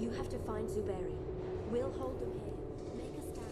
You have to find Zuberi. We'll hold them here. Make a stand.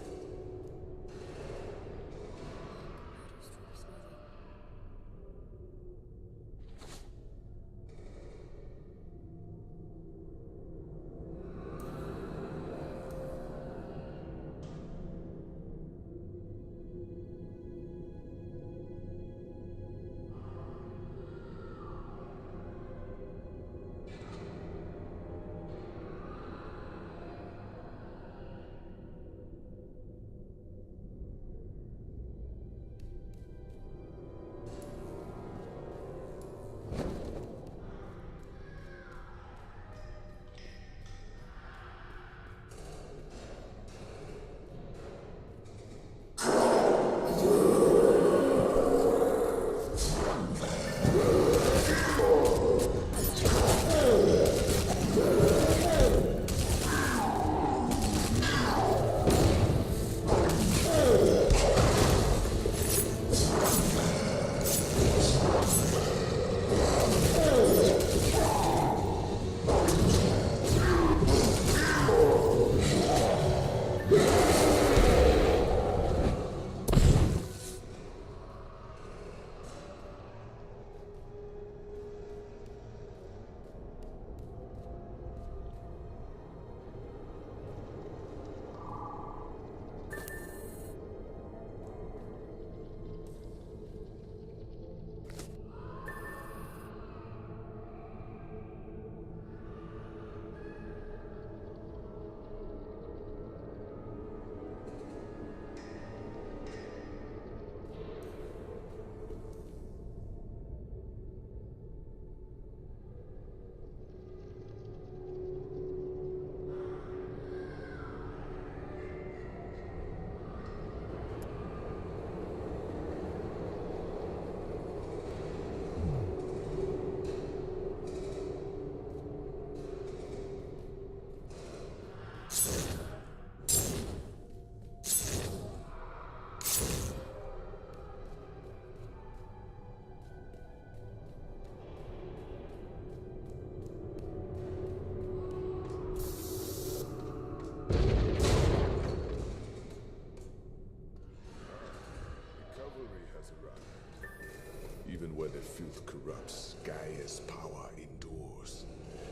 Even where the filth corrupts, Gaia's power endures.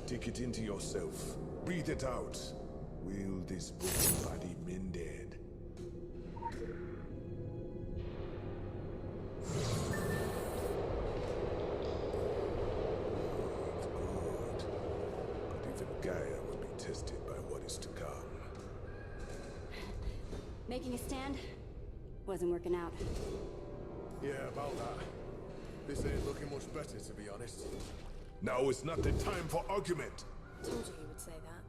Take it into yourself. Breathe it out. Will this broken body mended? Good. But even Gaia will be tested by what is to come. Making a stand? Wasn't working out. Yeah, about that. This ain't looking much better, to be honest. Now is not the time for argument. Told you he would say that.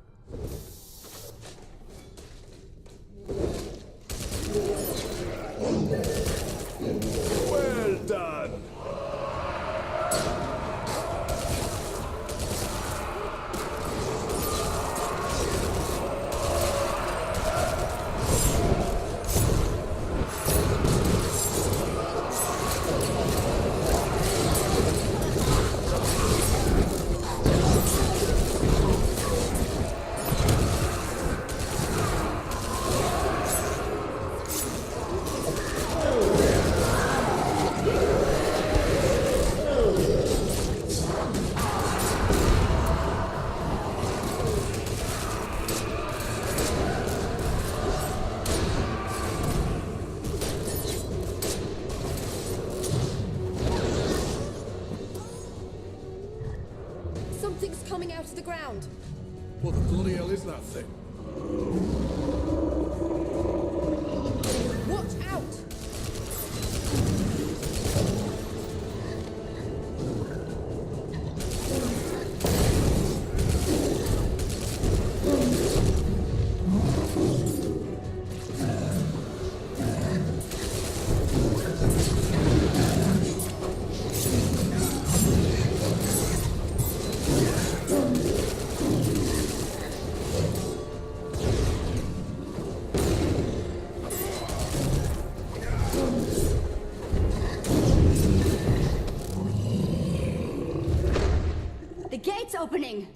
Well done! Something's coming out of the ground. What the bloody hell is that thing? Watch out! The gate's opening!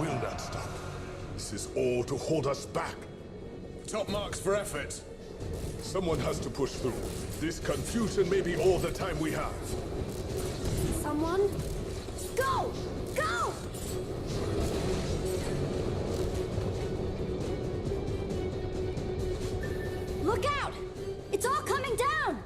will not stop. This is all to hold us back. Top marks for effort. Someone has to push through. This confusion may be all the time we have. Someone? Go! Go! Look out! It's all coming down!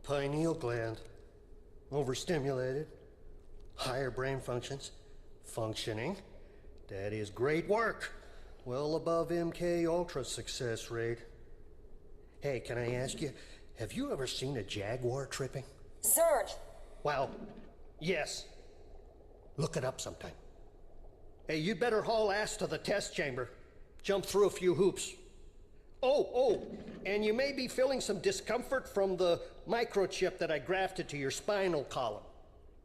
Pineal gland, overstimulated, higher brain functions, functioning. That is great work. Well above MK Ultra success rate. Hey, can I ask you, have you ever seen a jaguar tripping? Zerd! Well, yes. Look it up sometime. Hey, you better haul ass to the test chamber. Jump through a few hoops. Oh, and you may be feeling some discomfort from the microchip that I grafted to your spinal column.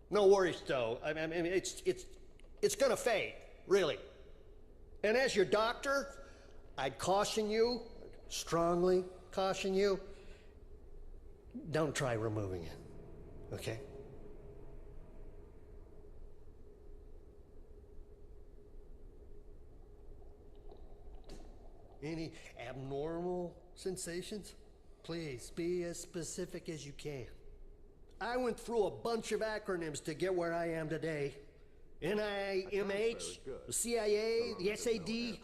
No worries, though. I mean, it's gonna fade, really. And as your doctor, I'd caution you, strongly caution you, don't try removing it, okay? Any abnormal sensations? Please be as specific as you can. I went through a bunch of acronyms to get where I am today. NIMH, the CIA, the SAD.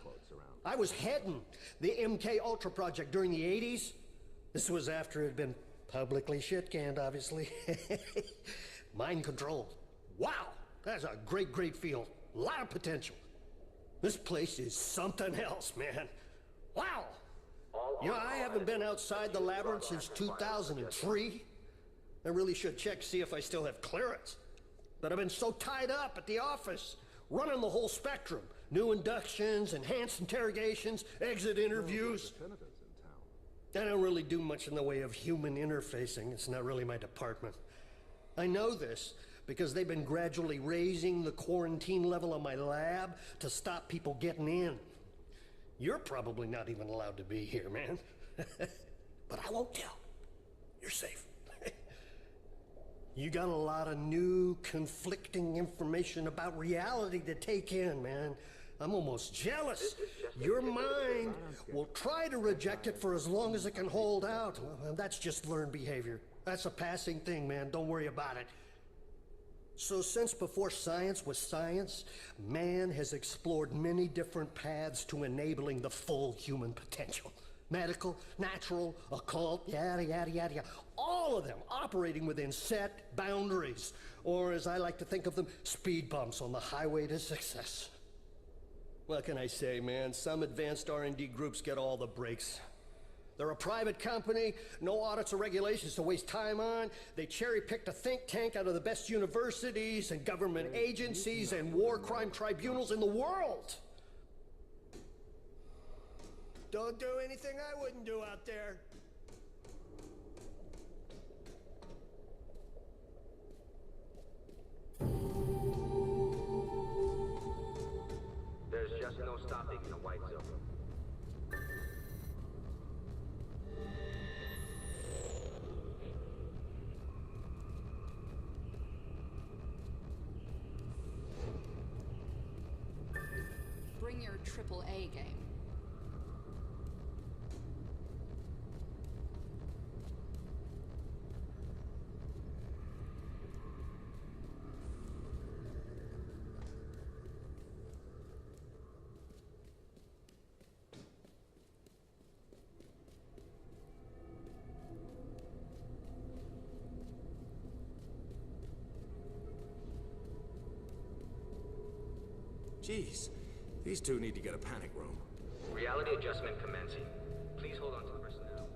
I was heading the MK Ultra project during the 80s. This was after it had been publicly shit-canned, obviously. Mind control. Wow, that's a great field. A lot of potential. This place is something else, man. Wow! You know, I haven't been outside the labyrinth since 2003. I really should check to see if I still have clearance. But I've been so tied up at the office, running the whole spectrum. New inductions, enhanced interrogations, exit interviews. I don't really do much in the way of human interfacing. It's not really my department. I know this because they've been gradually raising the quarantine level of my lab to stop people getting in. You're probably not even allowed to be here, man. But I won't tell. You're safe. You got a lot of new, conflicting information about reality to take in, man. I'm almost jealous. Your mind will try to reject it for as long as it can hold out. Well, that's just learned behavior. That's a passing thing, man. Don't worry about it. So since before science was science, man has explored many different paths to enabling the full human potential. Medical, natural, occult, yada, yada, yada, yada. All of them operating within set boundaries, or as I like to think of them, speed bumps on the highway to success. What can I say, man? Some advanced R&D groups get all the breaks. They're a private company, no audits or regulations to waste time on. They cherry-picked a think tank out of the best universities and government agencies and war crime tribunals in the world. Don't do anything I wouldn't do out there. There's just no stopping the white zone. Bring your AAA game. Jeez, these two need to get a panic room. Reality adjustment commencing. Please hold on to personnel.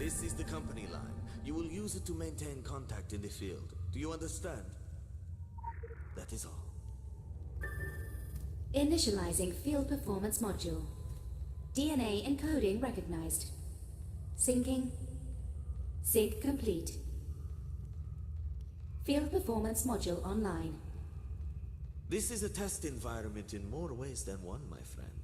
This is the company line. You will use it to maintain contact in the field. Do you understand? That is all. Initializing field performance module. DNA encoding recognized. Syncing. Sync complete. Field performance module online. This is a test environment in more ways than one, my friend.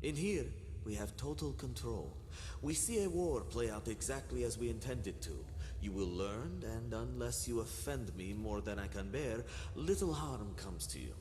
In here, we have total control. We see a war play out exactly as we intended to. You will learn, and unless you offend me more than I can bear, little harm comes to you.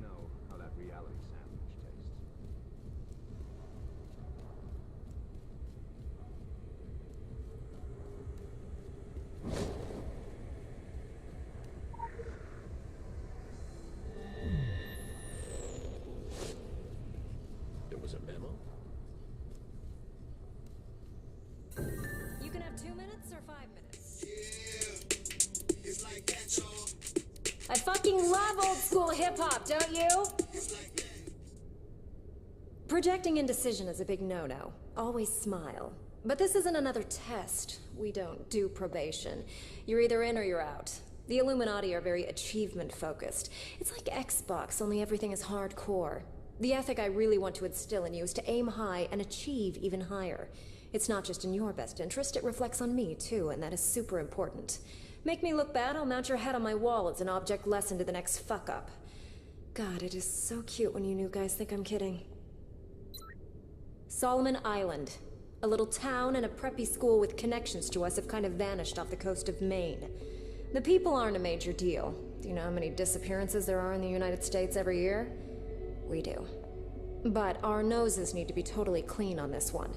know how that reality sandwich tastes. There was a memo? You can have 2 minutes or 5 minutes. It's like that, y'all. I fucking love old school hip hop, don't you? It's like that. Projecting indecision is a big no-no. Always smile. But this isn't another test. We don't do probation. You're either in or you're out. The Illuminati are very achievement-focused. It's like Xbox, only everything is hardcore. The ethic I really want to instill in you is to aim high and achieve even higher. It's not just in your best interest, it reflects on me, too, and that is super important. Make me look bad, I'll mount your head on my wall as an object lesson to the next fuck-up. God, it is so cute when you new guys think I'm kidding. Solomon Island. A little town and a preppy school with connections to us have kind of vanished off the coast of Maine. The people aren't a major deal. Do you know how many disappearances there are in the United States every year? We do. But our noses need to be totally clean on this one.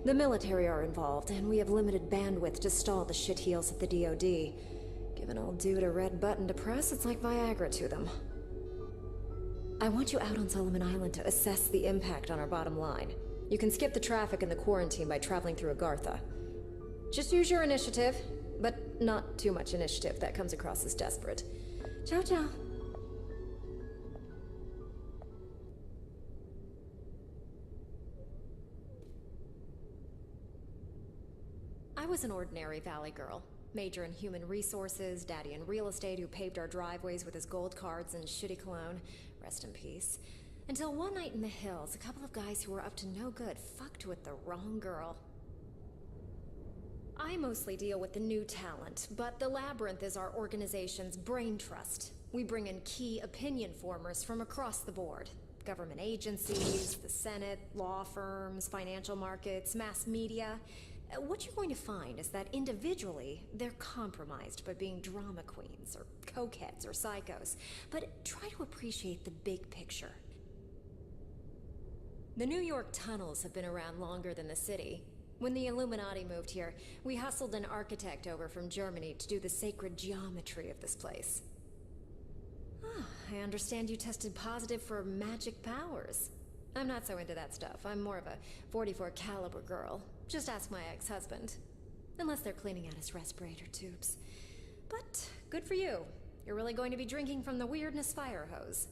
The military are involved, and we have limited bandwidth to stall the shitheels at the DoD. Give an old dude a red button to press, it's like Viagra to them. I want you out on Solomon Island to assess the impact on our bottom line. You can skip the traffic and the quarantine by traveling through Agartha. Just use your initiative, but not too much initiative. That comes across as desperate. Ciao, ciao. I was an ordinary valley girl. Major in human resources, daddy in real estate who paved our driveways with his gold cards and shitty cologne. Rest in peace. Until one night in the hills, a couple of guys who were up to no good fucked with the wrong girl. I mostly deal with the new talent, but the Labyrinth is our organization's brain trust. We bring in key opinion formers from across the board. Government agencies, the Senate, law firms, financial markets, mass media. What you're going to find is that individually, they're compromised by being drama queens, or cokeheads, or psychos. But try to appreciate the big picture. The New York tunnels have been around longer than the city. When the Illuminati moved here, we hustled an architect over from Germany to do the sacred geometry of this place. I understand you tested positive for magic powers. I'm not so into that stuff. I'm more of a 44 caliber girl. Just ask my ex-husband. Unless they're cleaning out his respirator tubes. But good for you. You're really going to be drinking from the weirdness fire hose.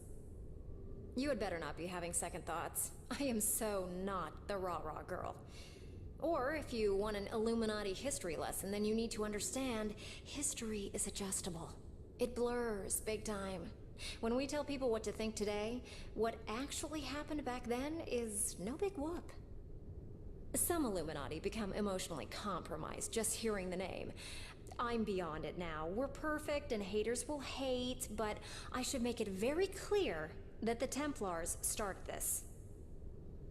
You had better not be having second thoughts. I am so not the rah-rah girl. Or if you want an Illuminati history lesson, then you need to understand history is adjustable. It blurs big time. When we tell people what to think today, what actually happened back then is no big whoop. Some Illuminati become emotionally compromised just hearing the name. I'm beyond it now. We're perfect and haters will hate, but I should make it very clear that the Templars started this.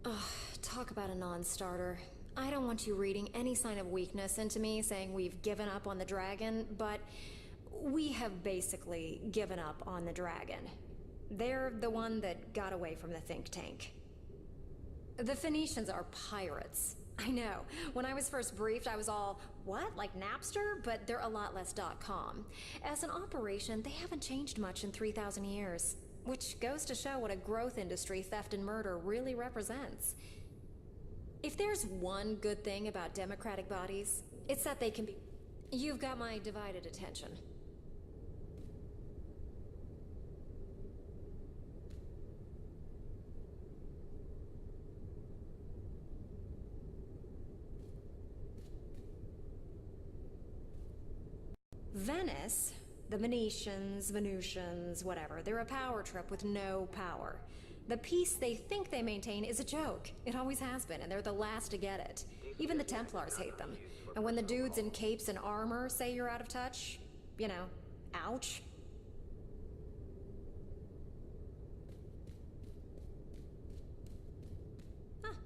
Ugh, talk about a non-starter. I don't want you reading any sign of weakness into me saying we've given up on the dragon, but we have basically given up on the dragon. They're the one that got away from the think tank. The Phoenicians are pirates. I know. When I was first briefed, I was all, what, like Napster? But they're a lot less .com. As an operation, they haven't changed much in 3,000 years. Which goes to show what a growth industry theft and murder really represents. If there's one good thing about democratic bodies, it's that they can be... You've got my divided attention. Venice, the Venetians, Venusians, whatever, they're a power trip with no power. The peace they think they maintain is a joke. It always has been, and they're the last to get it. Even the Templars hate them. And when the dudes in capes and armor say you're out of touch, you know, ouch.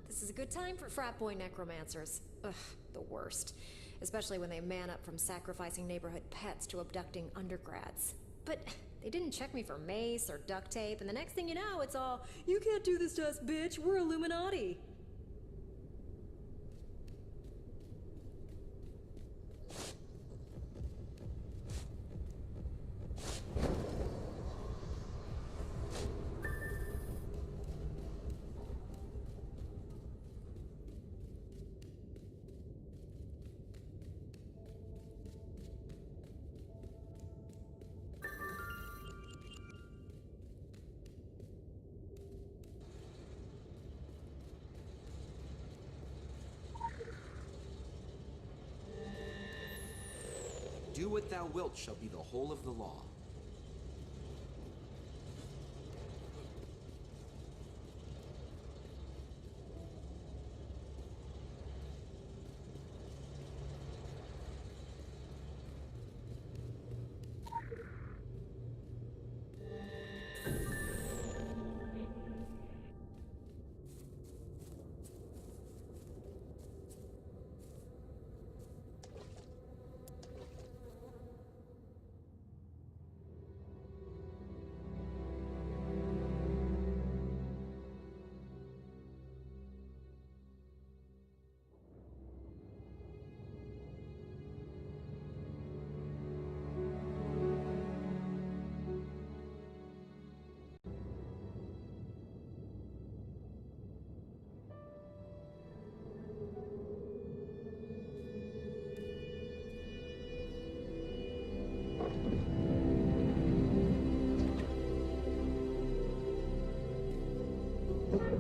This is a good time for frat boy necromancers. Ugh, the worst. Especially when they man up from sacrificing neighborhood pets to abducting undergrads. But They didn't check me for mace or duct tape, and the next thing you know, it's all, "You can't do this to us, bitch, we're Illuminati." Do what thou wilt shall be the whole of the law.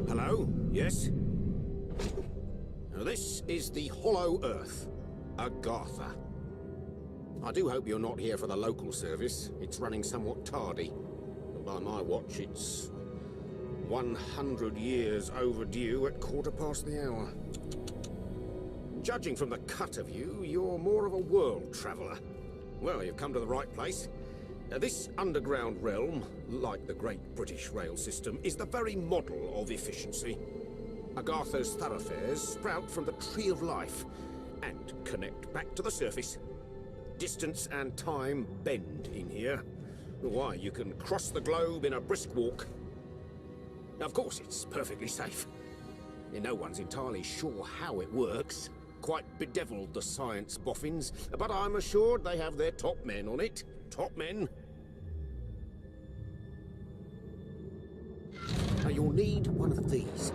Hello? Yes? Now this is the Hollow Earth, Agartha. I do hope you're not here for the local service. It's running somewhat tardy. By my watch, it's 100 years overdue at 1/4 the hour. Judging from the cut of you, you're more of a world traveller. Well, you've come to the right place. This underground realm, like the Great British Rail System, is the very model of efficiency. Agartha's thoroughfares sprout from the Tree of Life and connect back to the surface. Distance and time bend in here. Why, you can cross the globe in a brisk walk. Of course, it's perfectly safe. No one's entirely sure how it works. Quite bedeviled, the science boffins, but I'm assured they have their top men on it. Top men. Now you'll need one of these.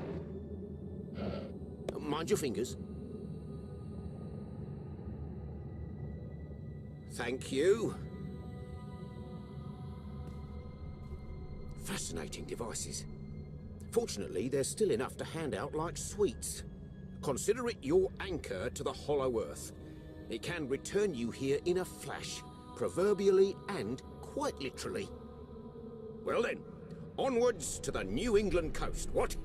Mind your fingers. Thank you. Fascinating devices. Fortunately, there's still enough to hand out like sweets. Consider it your anchor to the Hollow Earth. It can return you here in a flash, proverbially and quite literally. Well then, onwards to the New England coast, what?